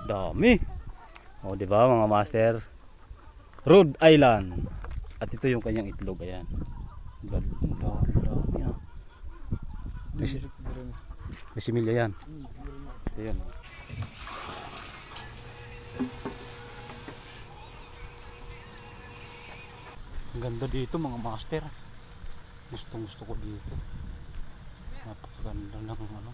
Dami. O, di ba mga master? Rhode Island. At ito yung kanyang itlog, ayan. Dami ah. May similya yan. Ayan. Ang ganda dito mga master. Gustong gusto ko dito. Napakaganda ng ano.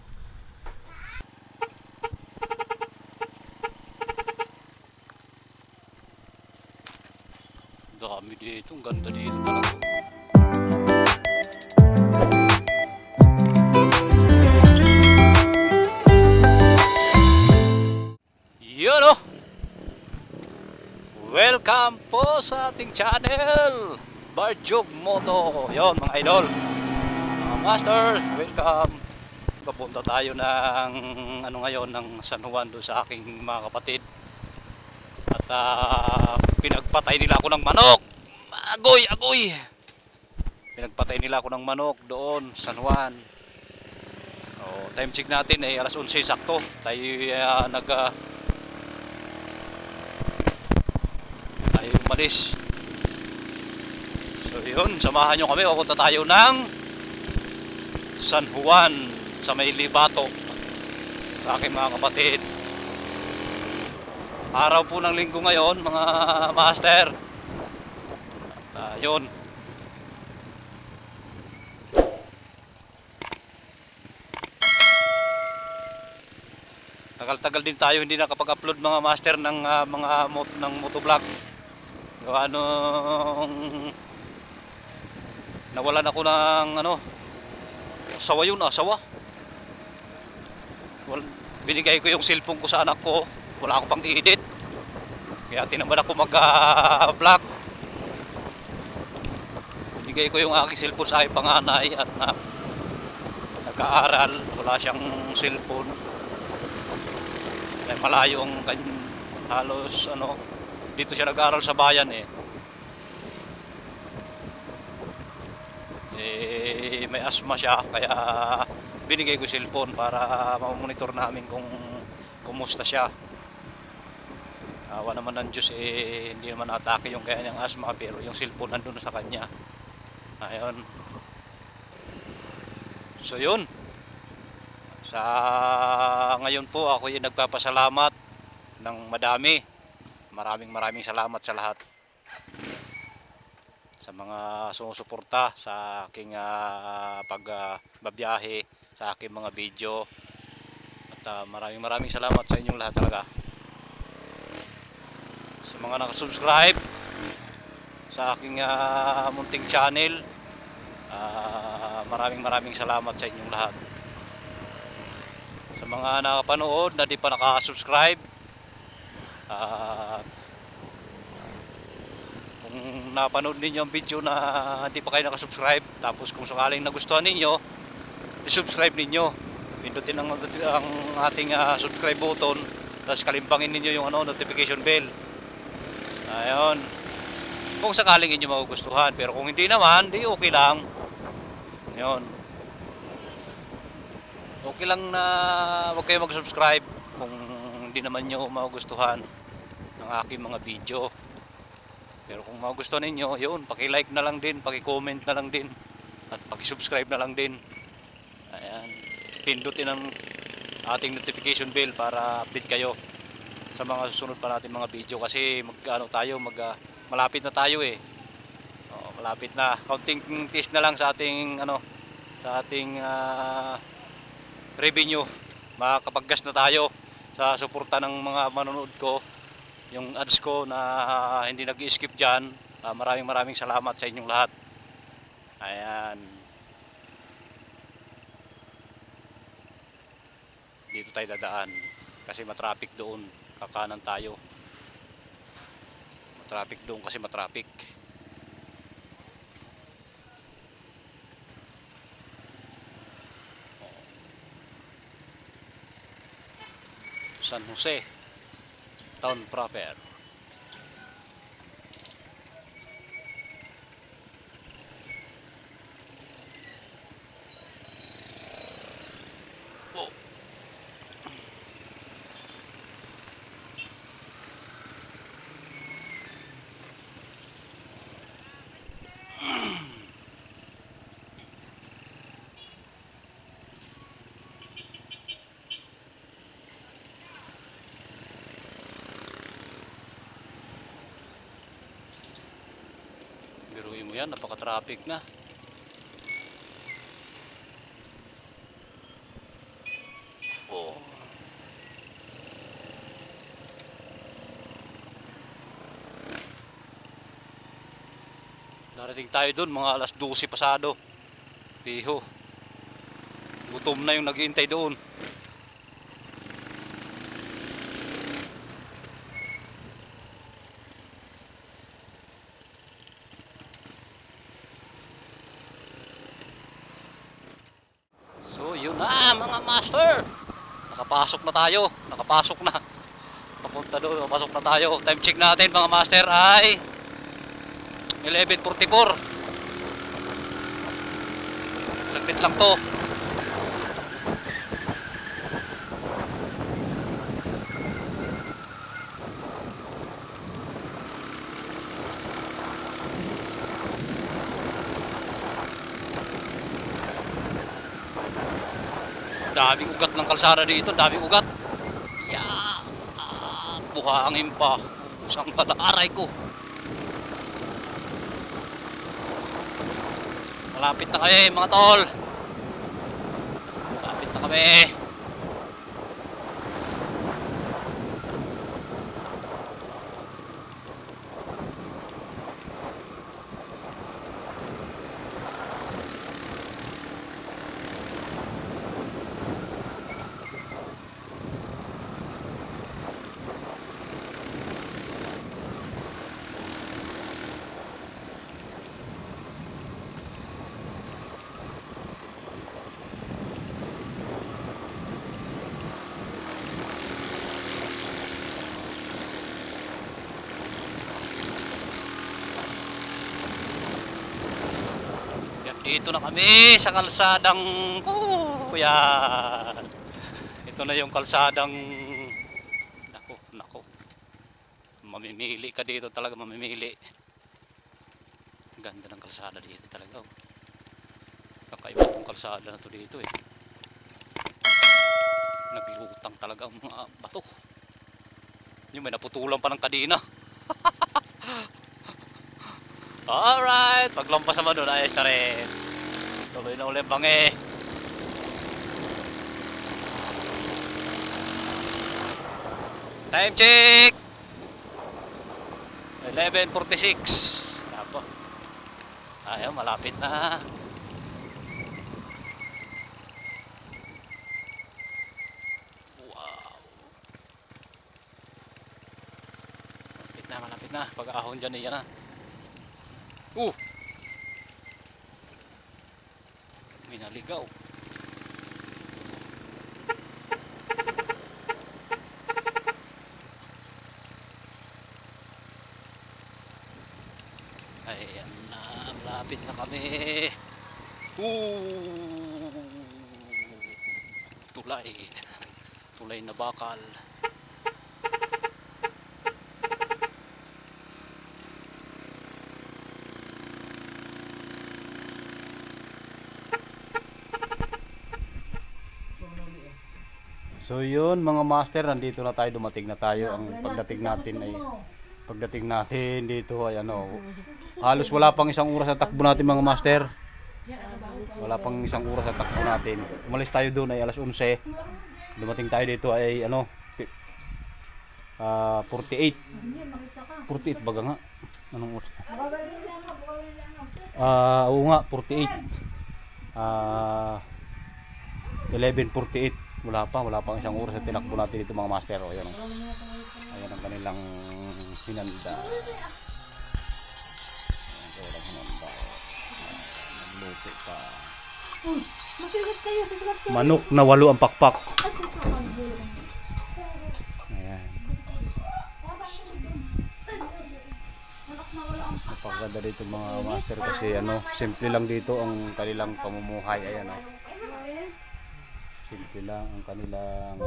Dami dito. Ang ganda dito talaga. Yun oh! Welcome po sa ating channel Barjog Moto. Yun mga idol, mga master, welcome. Papunta tayo ng ano ngayon, ng San Juan doon sa aking mga kapatid. At pinagpatay nila ako ng manok. Agoy, agoy. Pinagpatay nila ako ng manok doon San Juan. Time check natin ay alas 11 sakto. Tayo umalis. So yun, samahan nyo kami. Papunta tayo ng San Juan sa may Libato sa aking mga kapatid. Araw po ng linggo ngayon mga master. Yun. Tagal-tagal din tayo hindi nakapag-upload mga master ng ng motovlog. Nawalan ako ng asawa yun, asawa. Binigay ko yung cellphone ko sa anak ko, wala ako pang i-edit, kaya tinamad ako mag-vlog. Binigay ko yung aking cellphone sa aking panganay at nag-aaral, wala siyang cellphone. Ay, malayo ang halos dito siya nag-aaral sa bayan may asthma siya, kaya binigay ko cellphone para ma-monitor namin kung kumusta siya. Awa naman ng Diyos, hindi naman atake yung kanyang asthma, pero yung cellphone nandun sa kanya. Ayun. So yun, sa ngayon po ako yung nagpapasalamat ng madami. Maraming salamat sa lahat, sa mga sumusuporta sa aking pagbabiyahe, sa aking mga video. At maraming salamat sa inyong lahat talaga. Sa mga nakasubscribe sa aking munting channel, maraming salamat sa inyong lahat. Sa mga nakapanood na di pa nakasubscribe, kung napanood ninyo ang video na hindi pa kayo nakasubscribe, tapos kung sakaling nagustuhan ninyo, i-subscribe ninyo, pindutin ang ating subscribe button, tapos kalimbangin ninyo yung notification bell. Ayun, kung sakaling inyo magugustuhan. Pero kung hindi naman, di okay lang. Ayun, okay lang na huwag kayo mag-subscribe kung hindi naman nyo magugustuhan ng aking mga video. Pero kung magustuhan ninyo, yun, paki-like na lang din, paki-comment na lang din, at paki-subscribe na lang din. Ayan, pindutin ang ating notification bell para update kayo sa mga susunod pa natin mga video. Kasi malapit na tayo malapit na, counting days na lang sa ating revenue. Makakapaggas na tayo sa suporta ng mga manonood ko, yung ads ko na hindi nag-skip dyan. Maraming salamat sa inyong lahat. Ayan, dito tayo dadaan kasi matraffic doon, kakanan tayo. Matraffic doon kasi matraffic. San Jose town proper. Hindi mo yan, napaka-traffic na. Oh. Darating tayo doon mga alas 12 pasado. Piho. Gutom na yung naghihintay doon. So yun na mga master. Nakapasok na tayo. Nakapasok na. Papunta doon. Nakapasok na tayo. Time check natin mga master ay 11:44. Saglit lang to. Daming ugat ng kalsada dito, daming ugat. Yeah. Buhangin pa. Usang aray ko. Malapit na kami mga tol. Malapit na kami. Dito na kami sa kalsadang yan. Ito na yung kalsadang nako. Mamimili ka dito talaga, mamimili. Ganda ng kalsada dito talaga. Kakaiba tong kalsada na to dito eh. Naglutang talaga ang mga bato. Yung may naputulan pa ng kadina. Alright, paglampas naman doon ayos na rin. Tuloy na ulit bangi. Time check 11:46. Apo. Ayaw, malapit na. Wow. Malapit na. Pag-ahon dyan yan na. May naligaw. Ayan na, malapit na kami. Tulay na bakal. So yun mga master, nandito na tayo, dumating na tayo. Ang pagdating natin dito ay halos wala pang isang oras sa takbo natin mga master. Wala pang isang oras sa takbo natin. Umalis tayo doon ay alas 11. Dumating tayo dito ay 48 baga nga. Anong oras? Oo nga, 48. 11:48. Wala pang isang oras sa tinakbo natin dito mga master. Ayan ang kanilang hinanda. Nagluto pa. Manok na 8 ang pakpak. Ayan. Napakaganda dito mga master kasi simple lang dito ang kanilang pamumuhay. Ayan simple lang ang kanilang.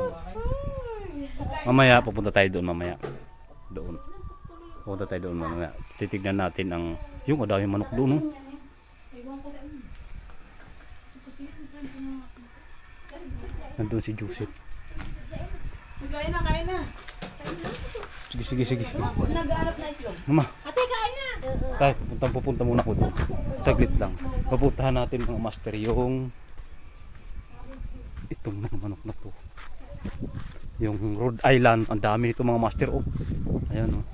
Mamaya pupunta tayo doon mamaya. Pupunta tayo doon mamaya. Titignan natin ang yung adaming manok doon. Nandun si Joseph. Kain na. Sige. Nag-aarap na itlog. Mama. Ate, kain na. Kahit pupunta muna ko doon. Saglit lang. Pupuntahan natin mga master yung itong mga manok na to. Yung Rhode Island. Ang dami nito mga master. Oh. Ayan oh.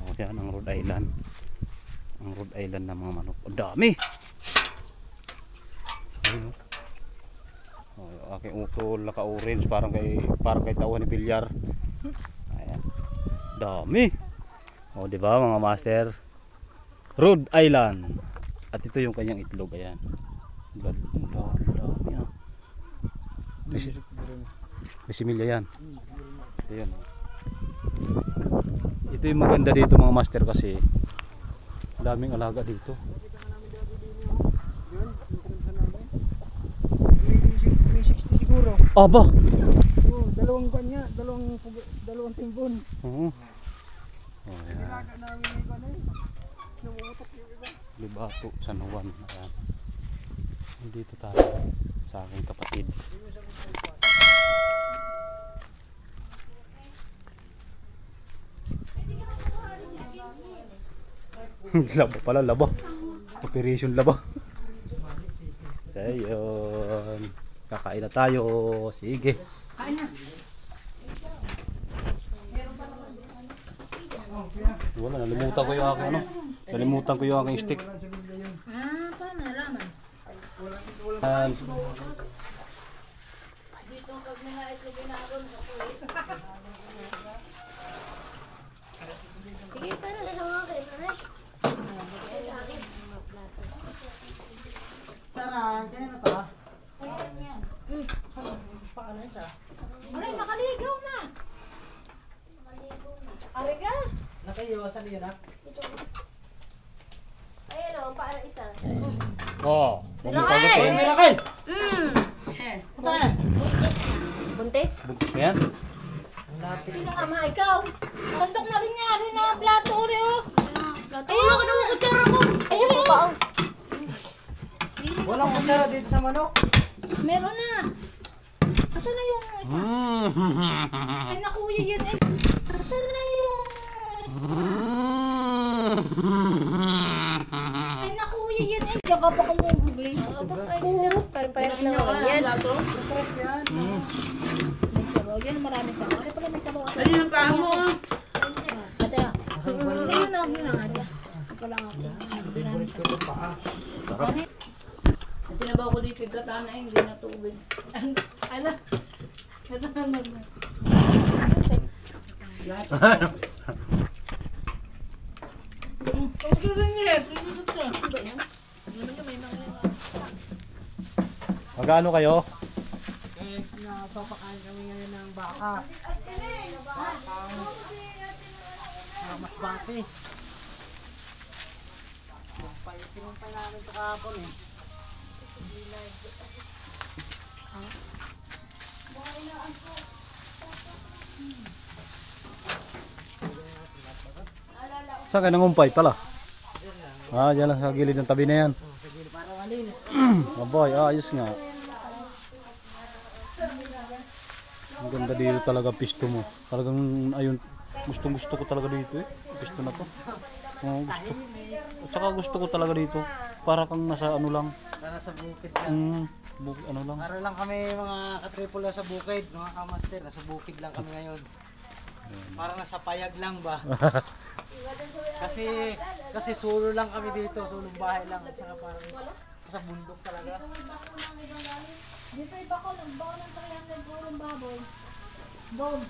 Oh, yan ang Rhode Island. Ang Rhode Island na mga manok. Ang dami. Ayun oh. Oh, yung aking utol naka-orange parang kay tauhan ni Bilyar. Ayan. Dami. Oh, di ba mga master? Rhode Island. At ito yung kanyang itlog, ayan. Dami ah. Bisimilya yan. Ayan. Ito yung maganda dito mga master kasi daming alaga dito. Siguro. Aba. Oh, dalawang kanya, dalawang timbon. Oo. Oh, ayan. Nilaga namin yung iba na yun. Numuutok yung iba. Libato, San Juan. Ayan. Dito tayo sa aking kapatid. Laba pala, laba. Operation laba. So yun. Kakain na tayo. Sige. Kain na. Wala, nalimutan ko yung aking ano. Nalimutan ko yung aking stick. Ah, paano nalaman? And, Dito pag mga itlog inaabon sa kulit. Sige, paano na lang ako kayo, Sarang, kaya na to ah. Aray, nakaligaw na. Aray ka? Nakayawasan niyo na. Ayun o, paano isa? oh, Ay, Miracle! Punta na. Buntis? Buntis mo yan? Sino ka ma? Ikaw? Sandok na rin niya rin na plato ko rin o. Ayun, ako naman kutsara ko. Ayun o. Walang kutsara dito sa manok. Meron na. Asan na yung isa? Ay, nakuya yan eh. Asan na yung... Ay, nakuya yan eh. Diyan ka pa kumugugay. Oo, parang parehas na naman yan. Press yan. May sabaw. Yan, marami sabaw. Ano pala may sabaw? Ano yung paa mo? Ate ah. Ayun na, yun na nga. Ito lang ako. Favorite ko ito paa. Sinabaw ko dito yung katana eh, hindi natubig. Ano? Katana na. Huwag ko rin eh, pinusot ko. Magkano kayo? Eh, napapakain kami ngayon ng baka. Mas bati. Pinumpay namin ito kahapon eh. Saan ka nangumpay pala? Ah, dyan lang sa gilid ng tabi na yan. Para malinis. Abay, ayos nga. Ang ganda dito talaga pisto mo. Talagang ayun, gusto ko talaga dito eh. Pisto na to. Oh, gusto. At saka gusto ko talaga dito. Para kang nasa ano lang. Para sa bukid lang. Ano lang. Para lang kami mga katripula sa bukid, mga kamaster. Nasa bukid lang kami ngayon. Parang nasa payag lang ba? kasi solo lang kami dito, solo bahay lang. At saka parang sa bundok talaga. Dito iba ko, nagbawa ng 300 purong baboy. Doon.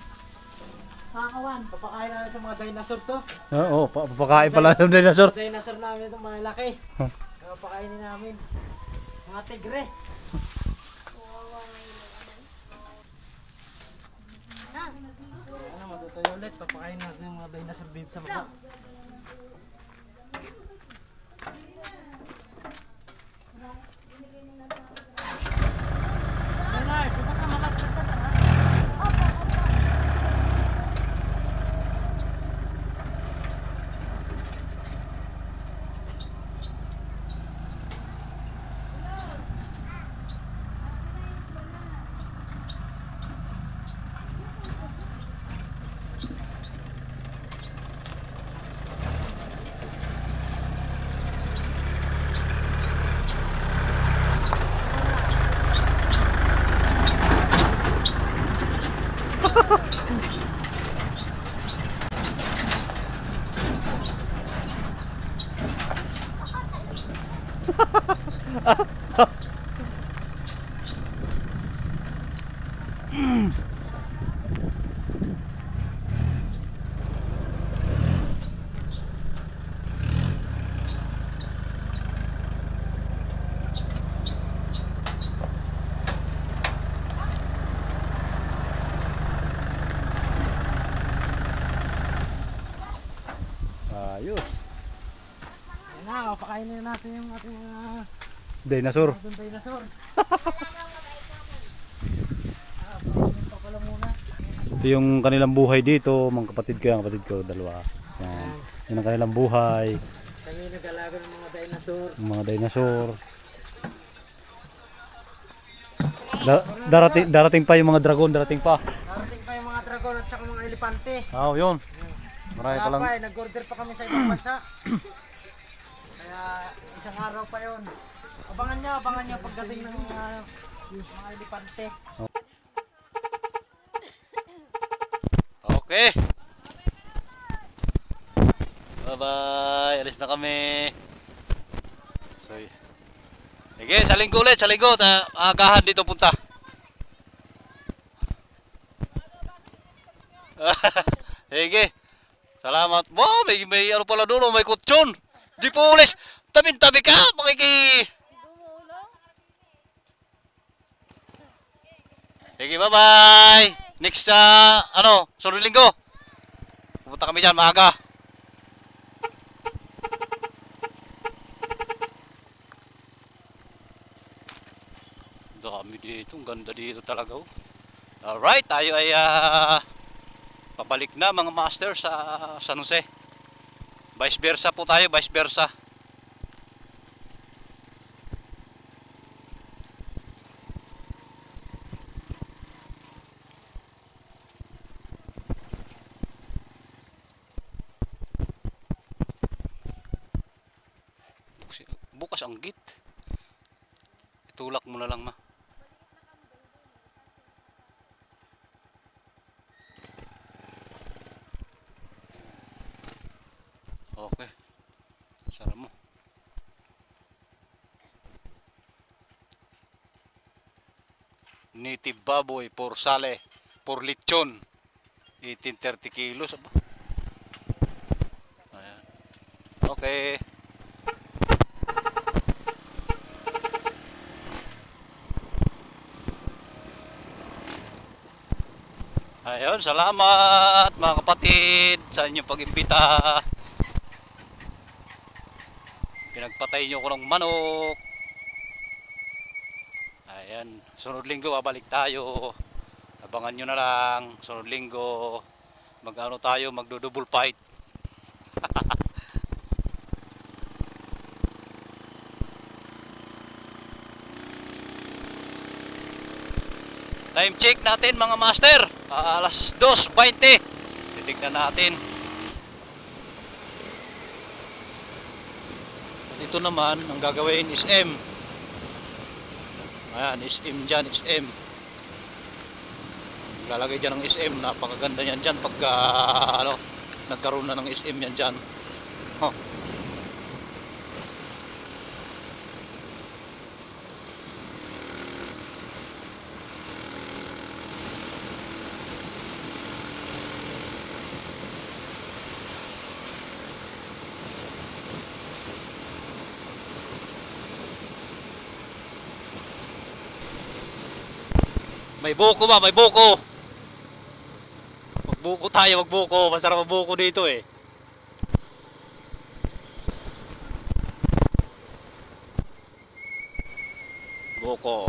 Kakawan. Papakain namin sa mga dinosaur to. Oo, papakain pala ng dinosaur. Dinosaur namin itong mga laki. Papakainin namin. Mga tigre. Ano, matutuyo ulit. Papakain natin yung mga dinosaur dito sa baba. Ay, pusa ka malapit na ha? Pakainin natin yung ating Dinosaur. dinosaur. Pakainin pa pala muna. Ito yung kanilang buhay dito, mga kapatid ko, yung kapatid ko, dalawa. Yan. Yan ang kanilang buhay, Kami nag-alaga ng mga dinosaur. ng mga dinosaur. Darating pa yung mga dragon, darating pa. Darating pa yung mga dragon at saka mga elepante. Oo, yun. Marami pa lang. Nag-order pa kami sa ibang bansa. Kaya isang araw pa yon. Abangan nyo pagdating ng mga elepante. Okay. Bye-bye. Alis na kami. So, sige, sa linggo ulit, sa linggo. Agahan dito punta. Sige. Salamat. Wow, may ano pala doon, may kutsyon. Di pulis. Tabi-tabi ka, Sige, bye-bye. Next, sunod linggo. Pupunta kami dyan, maaga. Dami dito, ang ganda dito talaga. Oh. Alright, tayo ay pabalik na mga master sa San Jose. Vice versa po tayo, vice versa. Bukas ang git. Itulak mo na lang, ma. Okay. Sara mo. Native baboy por sale, por lechon. 1830 kilos. Aba. Ayan. Okay. Ayun, salamat mga kapatid sa inyong pag-imbita. Pinagpatay nyo ko ng manok. Ayan, sunod linggo babalik tayo. Abangan nyo na lang, sunod linggo mag-ano tayo, magdo-double fight. Time check natin mga master. Alas 2:20. Titignan natin. At ito naman, ang gagawin is M. Ayan, SM dyan, SM. Lalagay dyan ng SM. Napakaganda yan dyan pagka nagkaroon na ng SM yan dyan. Huh. May buko ba? May buko. Magbuko tayo, magbuko. Masarap magbuko dito eh. Buko.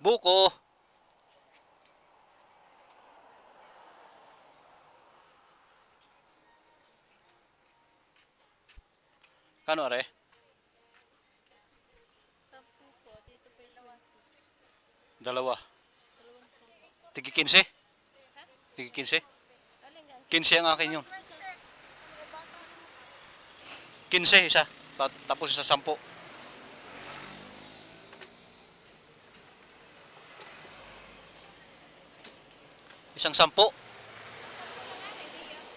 Buko. Kano are? Dalawa. Tigi 15? Tigi 15? 15 ang akin yun. 15 isa. Tapos isa 10. Isang 10.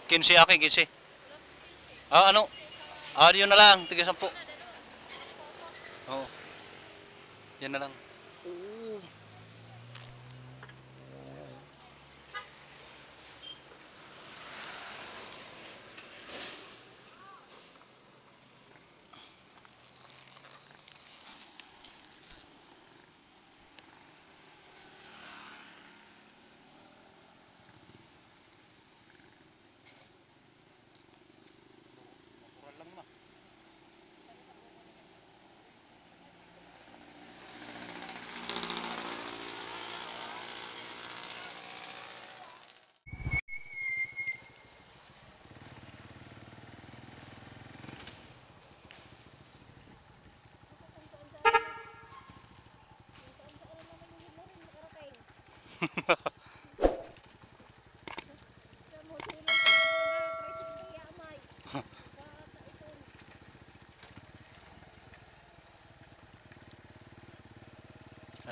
15 akin, 15. Ah, ano? Yun na lang, tiga 10. Oo. Yan na lang. Oo.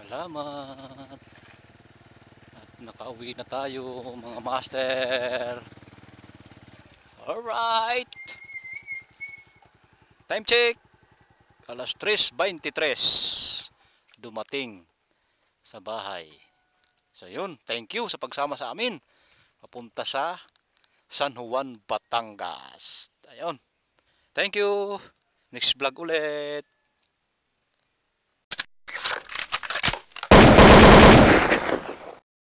Salamat. At nakauwi na tayo mga master. Alright. Time check. Alas 3:23. Dumating sa bahay. So yun, thank you sa pagsama sa amin. Papunta sa San Juan, Batangas. Ayun. Thank you. Next vlog ulit.